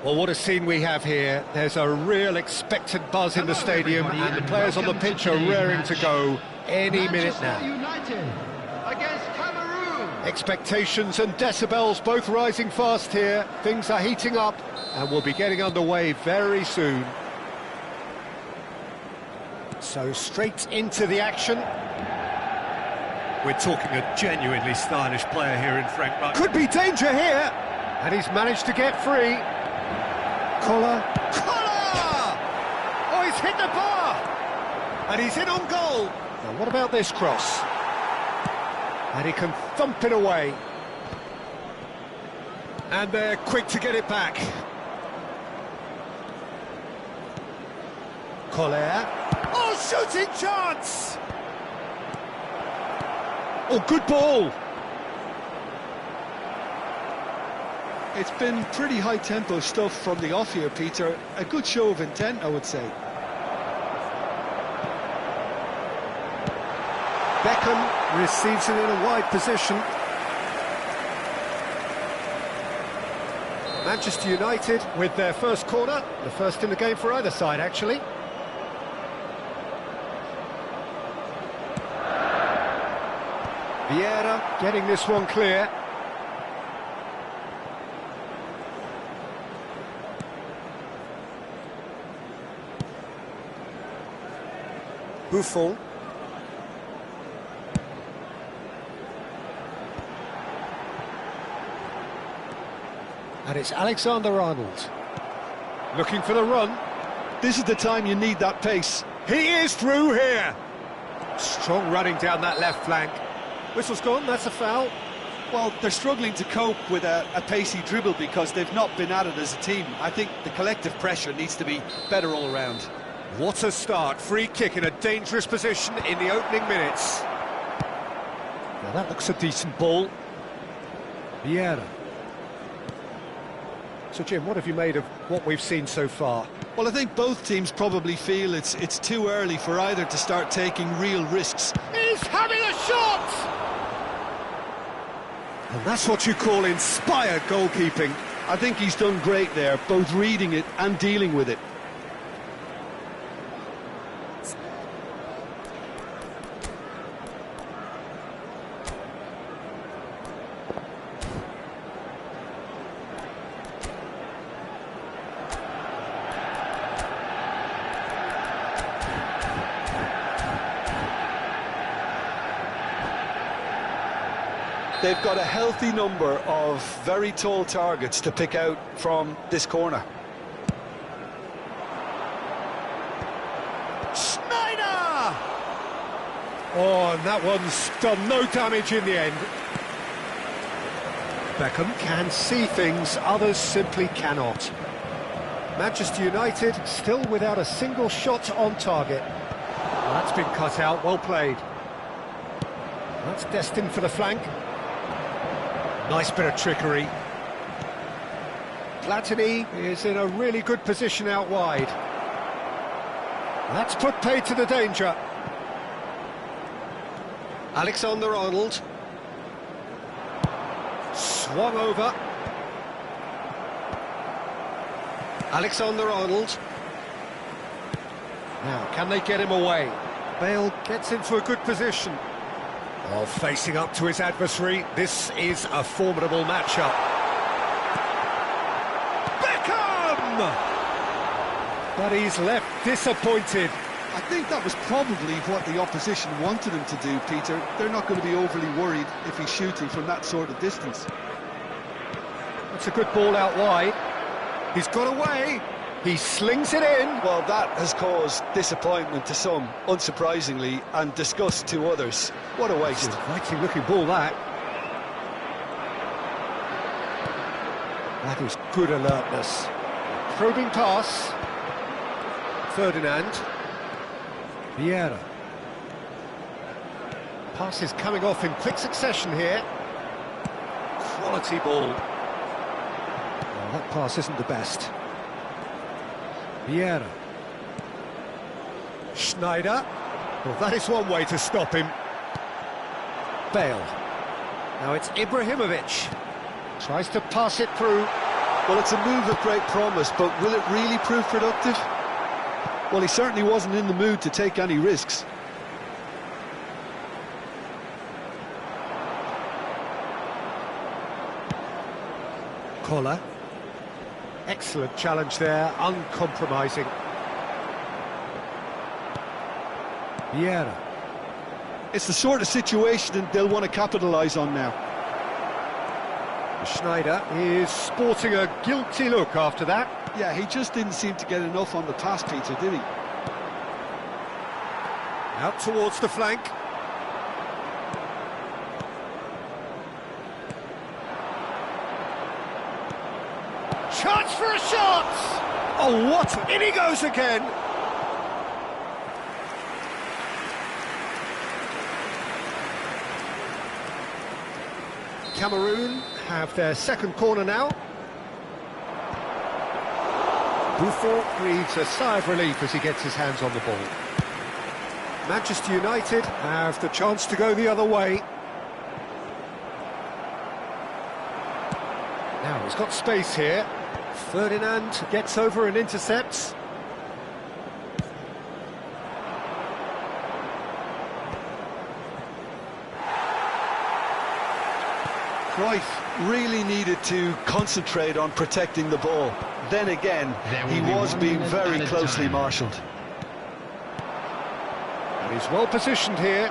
Well, what a scene we have here. There's a real expectant buzz in the stadium, and the players on the pitch are raring to go any minute now. United against Cameroon. Expectations and decibels both rising fast here. Things are heating up, and we'll be getting underway very soon. So straight into the action. We're talking a genuinely stylish player here in Frank Ruck. Could be danger here, and he's managed to get free. Collar! Oh, he's hit the bar! And he's in on goal. Now, what about this cross? And he can thump it away. And they're quick to get it back. Collar. Oh, shooting chance! Oh, good ball! It's been pretty high-tempo stuff from the off here, Peter. A good show of intent, I would say. Beckham receives it in a wide position. Manchester United with their first corner, the first in the game for either side, actually. Vieira getting this one clear. Buffon. And it's Alexander-Arnold. Looking for the run. This is the time you need that pace. He is through here. Strong running down that left flank. Whistle's gone, that's a foul. Well, they're struggling to cope with a pacey dribble because they've not been at it as a team. I think the collective pressure needs to be better all around. What a start. Free kick in a dangerous position in the opening minutes. Now that looks a decent ball. Vieira. So, Jim, what have you made of what we've seen so far? Well, I think both teams probably feel it's too early for either to start taking real risks. He's having a shot! And that's what you call inspired goalkeeping. I think he's done great there, both reading it and dealing with it. They've got a healthy number of very tall targets to pick out from this corner. Schneider! Oh, and that one's done no damage in the end. Beckham can see things others simply cannot. Manchester United still without a single shot on target. Well, that's been cut out, well played. That's destined for the flank. Nice bit of trickery. Platini is in a really good position out wide. That's put paid to the danger. Alexander-Arnold. Swung over. Alexander-Arnold. Now, can they get him away? Bale gets into a good position. Oh, facing up to his adversary, this is a formidable matchup. Beckham! But he's left disappointed. I think that was probably what the opposition wanted him to do, Peter. They're not going to be overly worried if he's shooting from that sort of distance. That's a good ball out wide. He's got away. He slings it in. Well, that has caused disappointment to some, unsurprisingly, and disgust to others. What a waste. Exciting looking ball, that. That is good alertness. Probing pass. Ferdinand. Vieira. Pass is coming off in quick succession here. Quality ball. Well, that pass isn't the best. Vieira. Schneider. Well, that is one way to stop him. Bale. Now it's Ibrahimovic. Tries to pass it through. Well, it's a move of great promise, but will it really prove productive? Well, he certainly wasn't in the mood to take any risks. Collar. Excellent challenge there, uncompromising. Vieira. It's the sort of situation they'll want to capitalise on now. Schneider is sporting a guilty look after that. Yeah, he just didn't seem to get enough on the pass, Peter, did he? Out towards the flank. Chance for a shot! Oh, what? In he goes again! Cameroon have their second corner now. Buffon breathes a sigh of relief as he gets his hands on the ball. Manchester United have the chance to go the other way. Now he's got space here. Ferdinand gets over and intercepts. Cruyff really needed to concentrate on protecting the ball. Then again, he was being very closely marshalled. And he's well positioned here.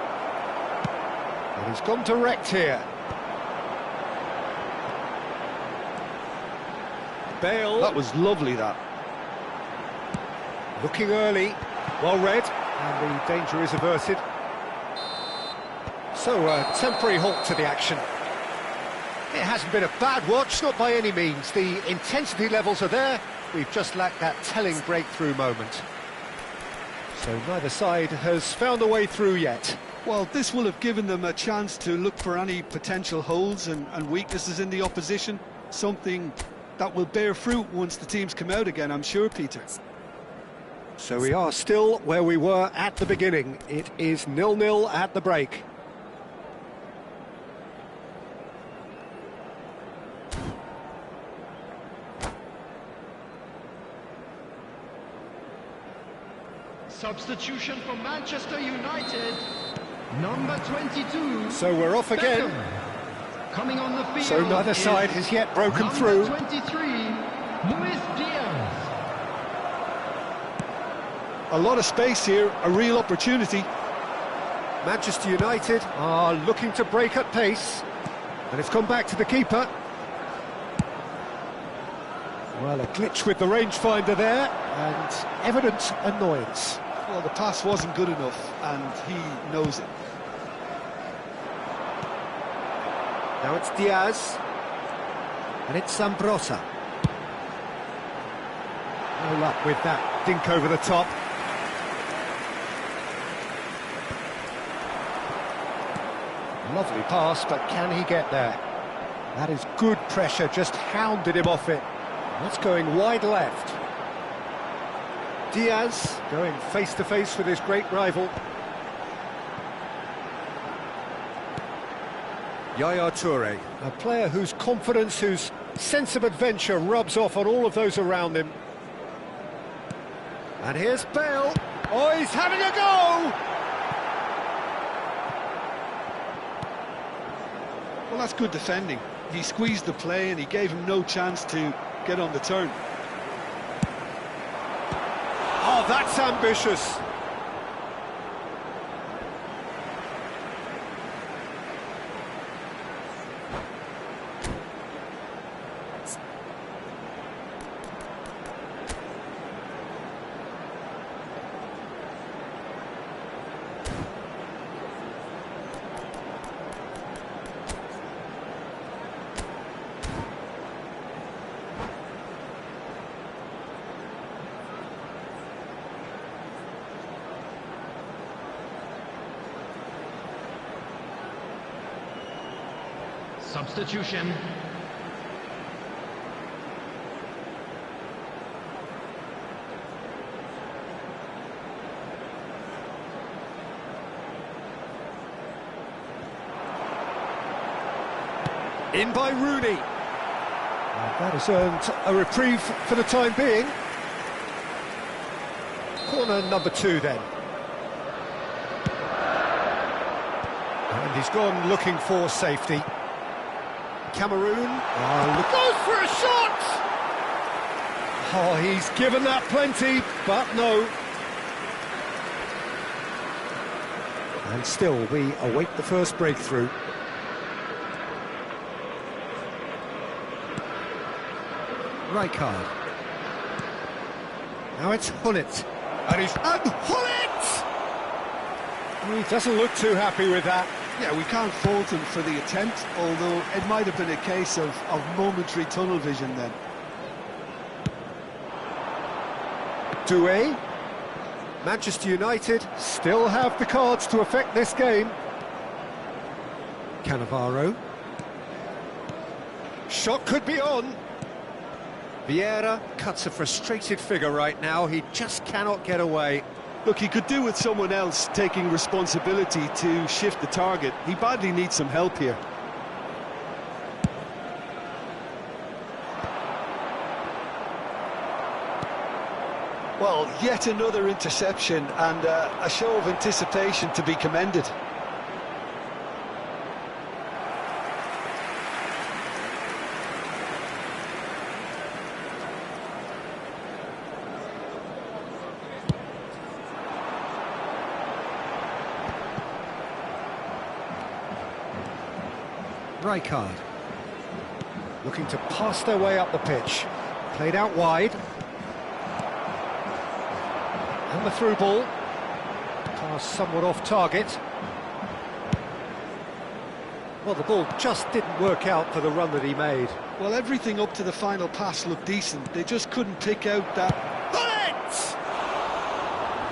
And he's gone direct here. Bale. That was lovely, that. Looking early, well read, and the danger is averted. So a temporary halt to the action. It hasn't been a bad watch, not by any means. The intensity levels are there. We've just lacked that telling breakthrough moment. So neither side has found a way through yet. Well, this will have given them a chance to look for any potential holes and weaknesses in the opposition. Something that will bear fruit once the teams come out again, I'm sure, Peter. So we are still where we were at the beginning. It is 0-0 at the break. Substitution for Manchester United, number 22. So we're off again. Coming on the field. So neither side has yet broken through. 23, Luis Diaz. A lot of space here, a real opportunity. Manchester United are looking to break at pace. And it's come back to the keeper. Well, a glitch with the rangefinder there, and evident annoyance. Well, the pass wasn't good enough, and he knows it. Now it's Diaz. And it's Zambrotta. No luck with that dink over the top. Lovely pass, but can he get there? That is good pressure, just hounded him off it. That's going wide left. Diaz going face-to-face with his great rival. Yaya Toure, a player whose confidence, whose sense of adventure rubs off on all of those around him. And here's Bale. Oh, he's having a go! Well, that's good defending. He squeezed the play and he gave him no chance to get on the turn. Oh, that's ambitious. Substitution. In by Rooney. That has earned a reprieve for the time being. Corner number 2 then. And he's gone looking for safety. Cameroon goes for a shot! Oh, he's given that plenty, but no. And still, we await the first breakthrough. Rijkaard. Now it's Hullet. And Hullet! He doesn't look too happy with that. Yeah, we can't fault him for the attempt, although it might have been a case of momentary tunnel vision then. Doué. Manchester United still have the cards to affect this game. Cannavaro. Shot could be on. Vieira cuts a frustrated figure right now. He just cannot get away. Look, he could do with someone else taking responsibility to shift the target. He badly needs some help here. Well, yet another interception and a show of anticipation to be commended. Rijkaard. Looking to pass their way up the pitch. Played out wide. And the through ball. Pass somewhat off target. Well, the ball just didn't work out for the run that he made. Well, everything up to the final pass looked decent. They just couldn't pick out that... Bullet!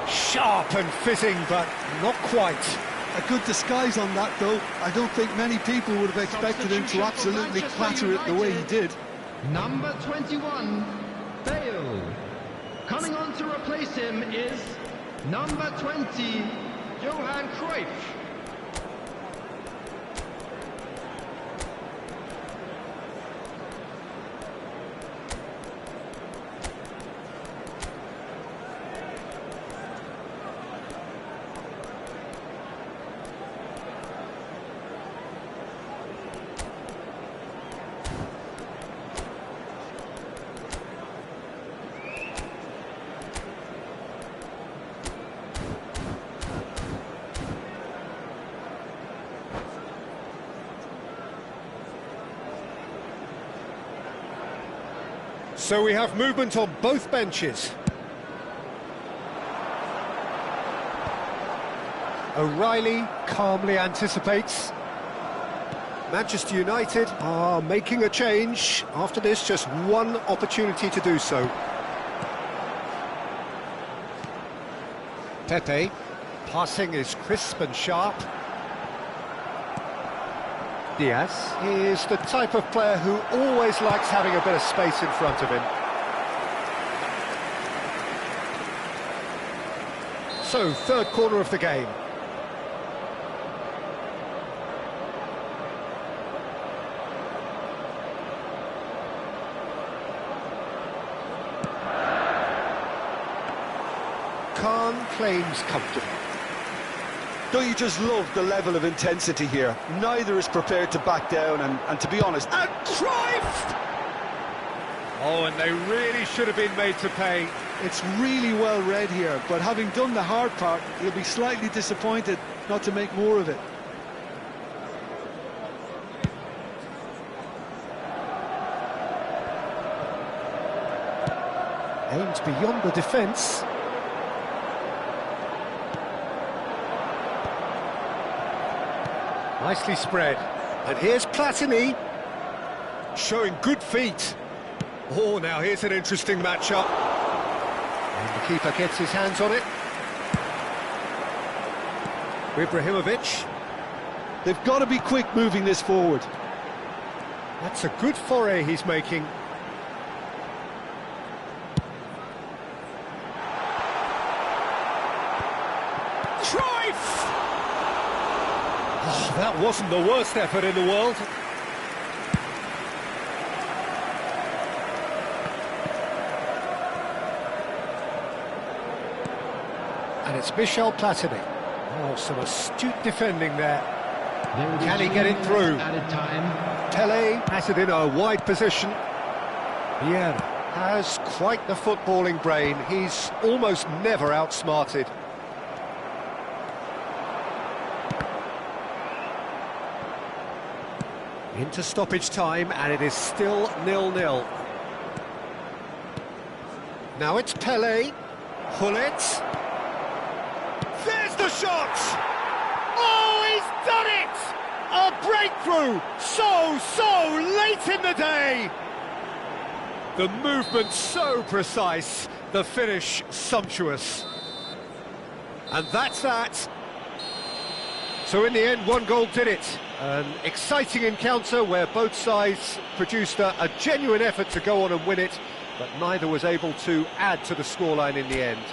Sharp and fitting, but not quite. A good disguise on that, though. I don't think many people would have expected him to absolutely clatter it the way he did. Number 21, Bale. Coming on to replace him is number 20, Johan Cruyff. So we have movement on both benches. O'Reilly calmly anticipates. Manchester United are making a change. After this, just one opportunity to do so. Pepe. Passing is crisp and sharp. Diaz is the type of player who always likes having a bit of space in front of him. So, third corner of the game. Khan claims comfortable. Don't you just love the level of intensity here? Neither is prepared to back down, and to be honest... And Cruyff! Oh, and they really should have been made to pay. It's really well read here, but having done the hard part, he'll be slightly disappointed not to make more of it. Aimed beyond the defence. Nicely spread. And here's Platini, showing good feet. Oh, now here's an interesting matchup. And the keeper gets his hands on it. Ibrahimovic. They've got to be quick moving this forward. That's a good foray he's making. Cruyff! Oh, that wasn't the worst effort in the world. And it's Michel Platini. Oh, some astute defending there. Can he get it through? Added time. Pele has it in a wide position. Vieira has quite the footballing brain. He's almost never outsmarted. Into stoppage time, and it is still 0-0. Now it's Pele. Hullet. There's the shot! Oh, he's done it! A breakthrough! So late in the day! The movement so precise, the finish sumptuous. And that's that. So in the end, one goal did it. An exciting encounter where both sides produced a genuine effort to go on and win it, but neither was able to add to the scoreline in the end.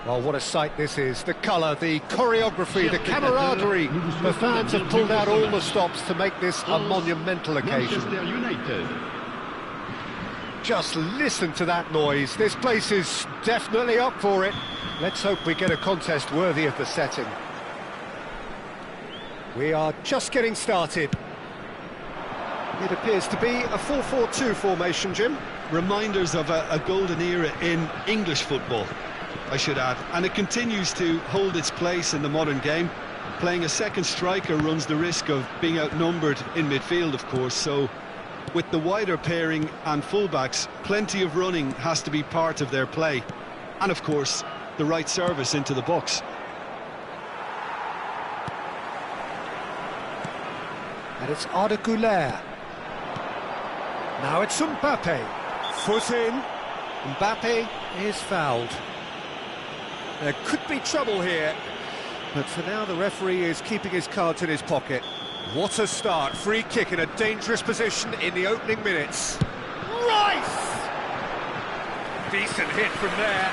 Well, what a sight this is. The colour, the choreography, the camaraderie. The fans have pulled out all the stops to make this a monumental occasion. Just listen to that noise. This place is definitely up for it. Let's hope we get a contest worthy of the setting. We are just getting started. It appears to be a 4-4-2 formation, Jim. Reminders of a golden era in English football, I should add, and it continues to hold its place in the modern game. Playing a second striker runs the risk of being outnumbered in midfield, of course, so with the wider pairing and fullbacks, plenty of running has to be part of their play, and of course the right service into the box. And it's Arda Güler. Now it's Mbappe. Foot in. Mbappe is fouled. There could be trouble here. But for now, the referee is keeping his cards in his pocket. What a start. Free kick in a dangerous position in the opening minutes. Rice! Decent hit from there.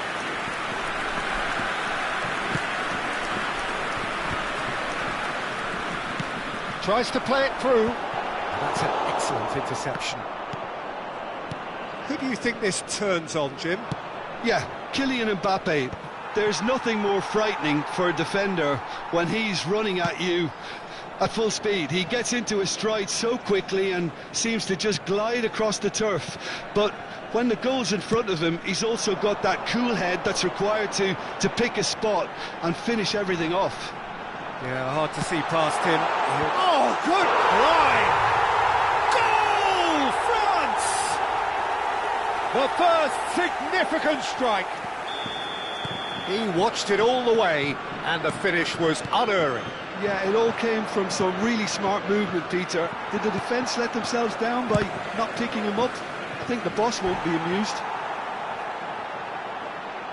Tries to play it through. That's an excellent interception. Who do you think this turns on, Jim? Yeah, Kylian Mbappe. There's nothing more frightening for a defender when he's running at you at full speed. He gets into his stride so quickly and seems to just glide across the turf. But when the goal's in front of him, he's also got that cool head that's required to pick a spot and finish everything off. Yeah, hard to see past him. Oh, good line! Goal, France! The first significant strike. He watched it all the way, and the finish was unerring. Yeah, it all came from some really smart movement, Peter. Did the defence let themselves down by not picking him up? I think the boss won't be amused.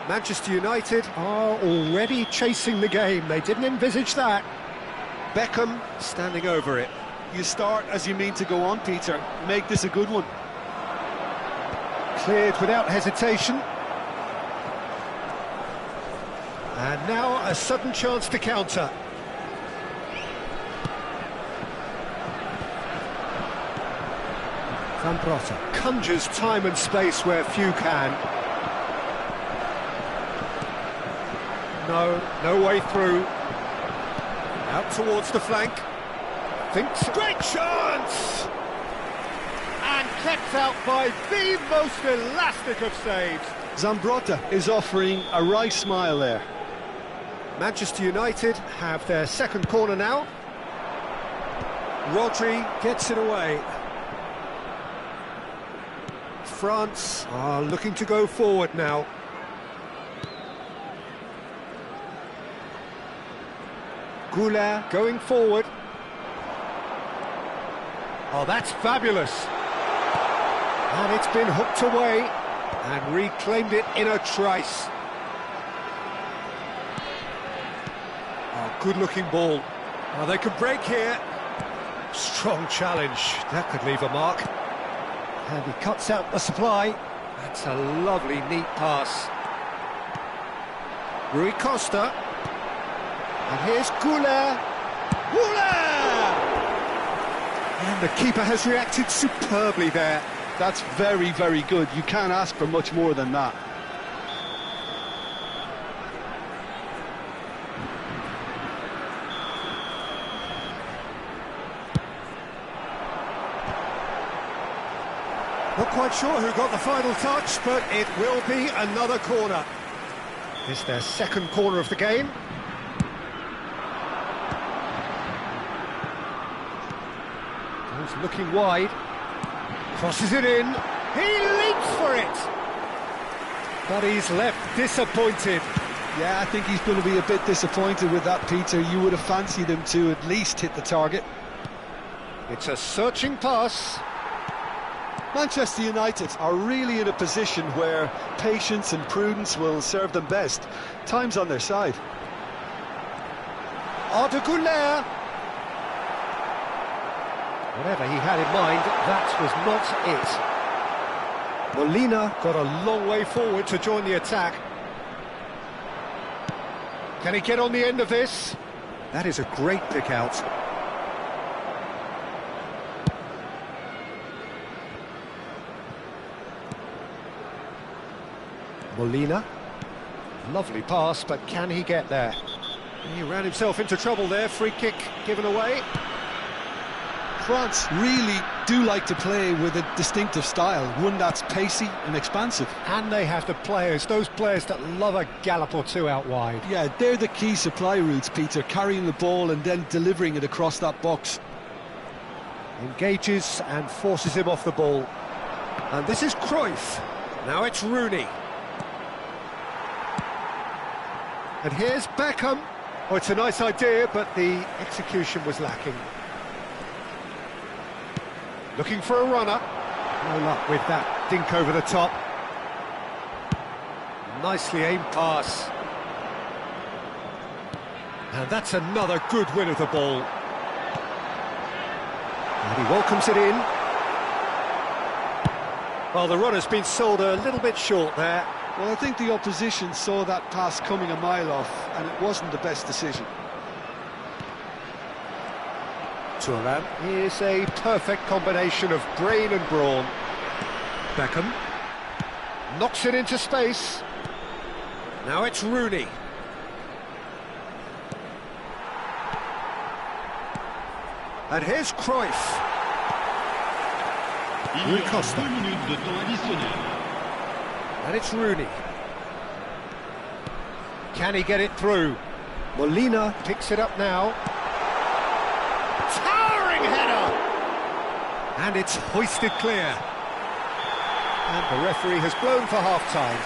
Manchester United are already chasing the game. They didn't envisage that. Beckham standing over it. You start as you mean to go on, Peter. Make this a good one. Cleared without hesitation. And now a sudden chance to counter. Zambrotta conjures time and space where few can. No way through. Out towards the flank. Thinks. Great chance! And kept out by the most elastic of saves. Zambrotta is offering a wry smile there. Manchester United have their second corner now. Rodri gets it away. France are looking to go forward now. Goulet going forward. Oh, that's fabulous. And it's been hooked away and reclaimed it in a trice. Oh, good-looking ball. Oh, they could break here. Strong challenge. That could leave a mark. And he cuts out the supply. That's a lovely, neat pass. Rui Costa. And here's Goulet. Goulet! And the keeper has reacted superbly there. That's very, very good. You can't ask for much more than that. Not quite sure who got the final touch, but it will be another corner. It's their second corner of the game. He's looking wide. Crosses it in. He leaps for it. But he's left disappointed. Yeah, I think he's going to be a bit disappointed with that, Peter. You would have fancied him to at least hit the target. It's a searching pass. Manchester United are really in a position where patience and prudence will serve them best. Time's on their side. Arda Güler. Whatever he had in mind, that was not it. Molina got a long way forward to join the attack. Can he get on the end of this? That is a great pick out. Molina. Lovely pass, but can he get there? He ran himself into trouble there. Free kick given away. France really do like to play with a distinctive style, one that's pacey and expansive. And they have the players, those players that love a gallop or two out wide. Yeah, they're the key supply routes, Peter, carrying the ball and then delivering it across that box. Engages and forces him off the ball. And this is Cruyff. Now it's Rooney. And here's Beckham. Oh, it's a nice idea, but the execution was lacking. Looking for a runner. No luck with that dink over the top. Nicely aimed pass. And that's another good win of the ball. And he welcomes it in. Well, the runner's been sold a little bit short there. Well, I think the opposition saw that pass coming a mile off, and it wasn't the best decision. Thuram is a perfect combination of brain and brawn. Beckham knocks it into space. Now it's Rooney. And here's Cruyff. Rui Costa. And it's Rooney. Can he get it through? Molina picks it up now. Towering header! And it's hoisted clear. And the referee has blown for half-time.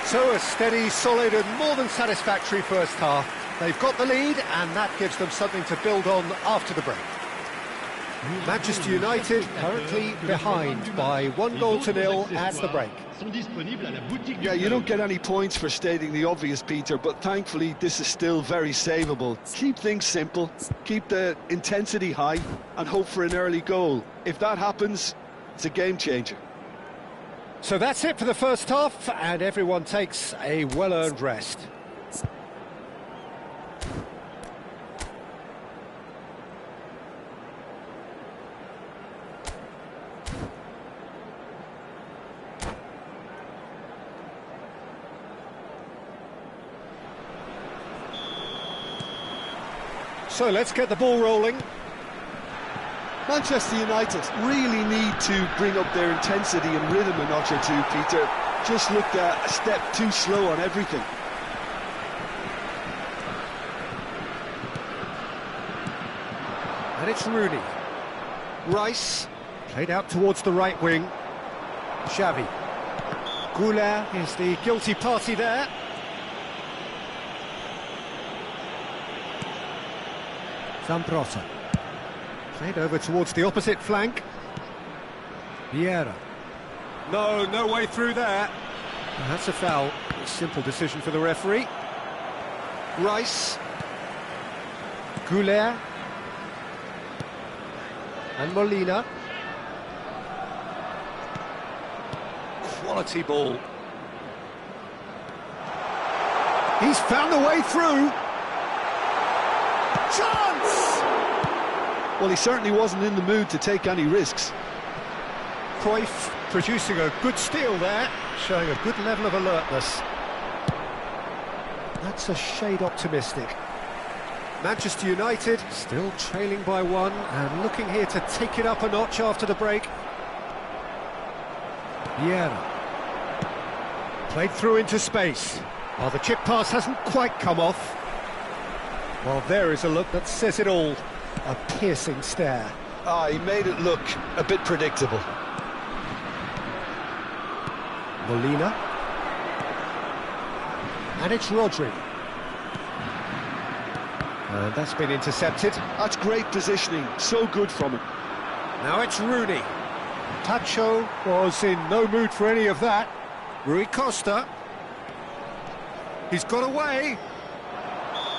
So a steady, solid and more than satisfactory first half. They've got the lead and that gives them something to build on after the break. Manchester United currently behind by 1-0 at the break. Yeah, you don't get any points for stating the obvious, Peter, but thankfully this is still very savable. Keep things simple, keep the intensity high and hope for an early goal. If that happens, it's a game changer. So that's it for the first half and everyone takes a well-earned rest. So let's get the ball rolling. Manchester United really need to bring up their intensity and rhythm a notch or two, Peter. Just looked a step too slow on everything. And it's Rooney. Rice, played out towards the right wing. Xavi. Goulart is the guilty party there. Zambrota. Played over towards the opposite flank. Vieira. No way through there. And that's a foul. A simple decision for the referee. Rice. Goulart. And Molina. Quality ball. He's found a way through. Chance! Well, he certainly wasn't in the mood to take any risks. Cruyff producing a good steal there, showing a good level of alertness. That's a shade optimistic. Manchester United still trailing by one and looking here to take it up a notch after the break. Vieira. Played through into space. Well, the chip pass hasn't quite come off. Well, there is a look that says it all. A piercing stare. He made it look a bit predictable. Molina. And it's Rodri. And that's been intercepted. That's great positioning, so good from him. Now it's Rooney. Tacho was in no mood for any of that. Rui Costa. He's got away.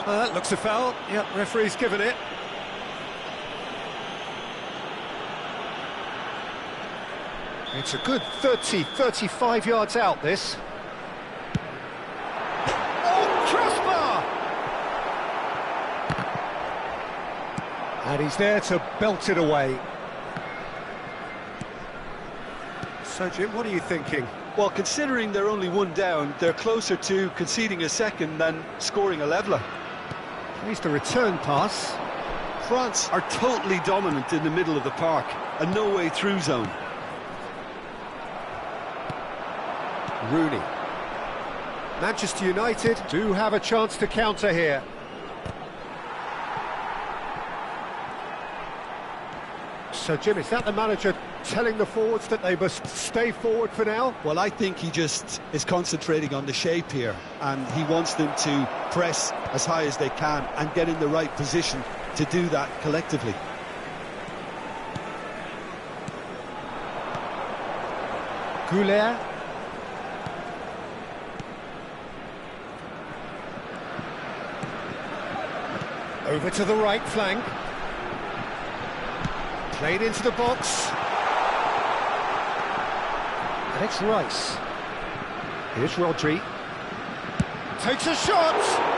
That looks a foul. Yep, referee's given it. It's a good 30-35 yards out, this. Oh, crossbar! And he's there to belt it away. So, Jim, what are you thinking? Well, considering they're only one down, they're closer to conceding a second than scoring a leveller. Plays the return pass. France are totally dominant in the middle of the park, a no-way through zone. Rooney. Manchester United do have a chance to counter here. So, Jim, is that the manager telling the forwards that they must stay forward for now? Well, I think he just is concentrating on the shape here, and he wants them to press as high as they can and get in the right position to do that collectively. Goulart. Over to the right flank. Played into the box. And it's Rice. Here's Rodri. Takes a shot!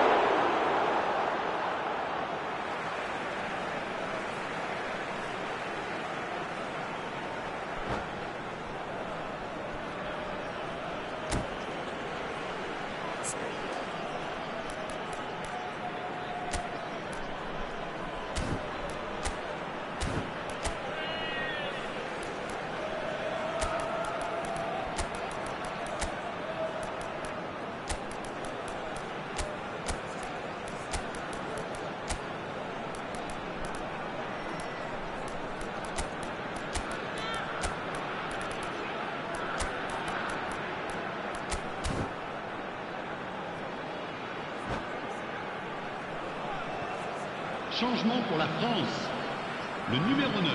Changement pour la France. Le numéro 9,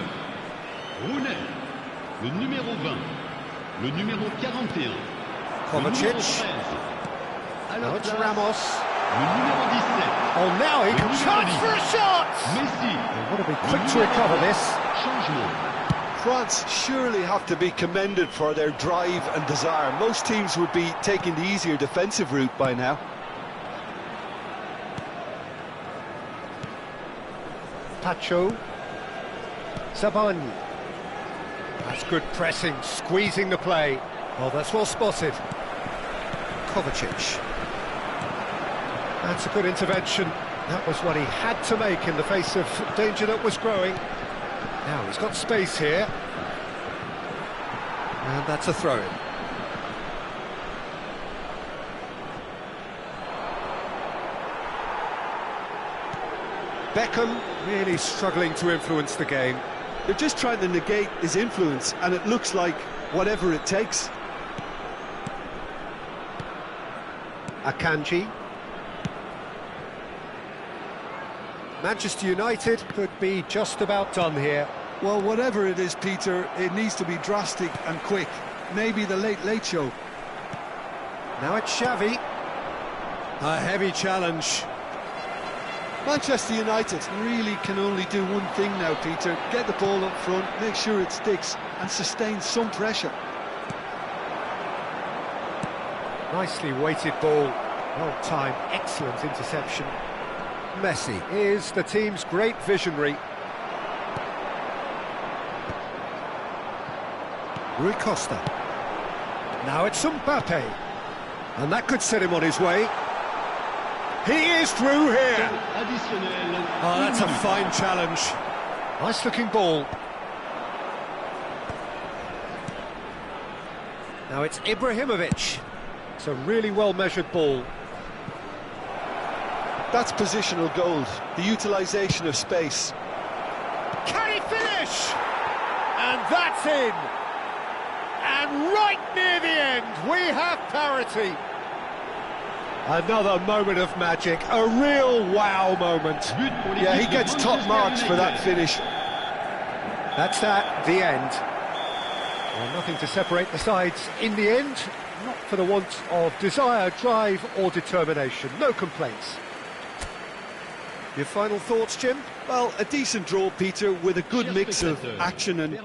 Rooney. Le numéro 20, le numéro 41, Kovacic. le numéro 13. Now it's Ramos. Le numéro 17. Oh, now he Le can numéro charge 10. for a shot! Messi. They've got to be quick to recover this. Changement. France surely have to be commended for their drive and desire. Most teams would be taking the easier defensive route by now. Pacho. Zabani. That's good pressing, squeezing the play. Oh, that's well spotted. Kovacic. That's a good intervention. That was what he had to make in the face of danger that was growing. Now he's got space here. And that's a throw-in. Beckham really struggling to influence the game. They're just trying to negate his influence, and it looks like whatever it takes. Akanji. Manchester United could be just about done here. Well, whatever it is, Peter, it needs to be drastic and quick. Maybe the late show. Now it's Xavi. A heavy challenge. Manchester United really can only do one thing now, Peter. Get the ball up front, make sure it sticks, and sustain some pressure. Nicely weighted ball. Well timed, excellent interception. Messi is the team's great visionary. Rui Costa. Now it's Mbappe. And that could set him on his way. He is through here. Oh, that's a fine challenge. Nice looking ball. Now it's Ibrahimovic. It's a really well measured ball. That's positional gold, the utilisation of space. Can he finish? And that's in. And right near the end, we have parity. Another moment of magic, a real wow moment. Yeah, he gets top marks for that finish. That's that, the end. Well, nothing to separate the sides in the end, not for the want of desire, drive or determination. No complaints. Your final thoughts, Jim? Well, a decent draw, Peter, with a good mix of action and...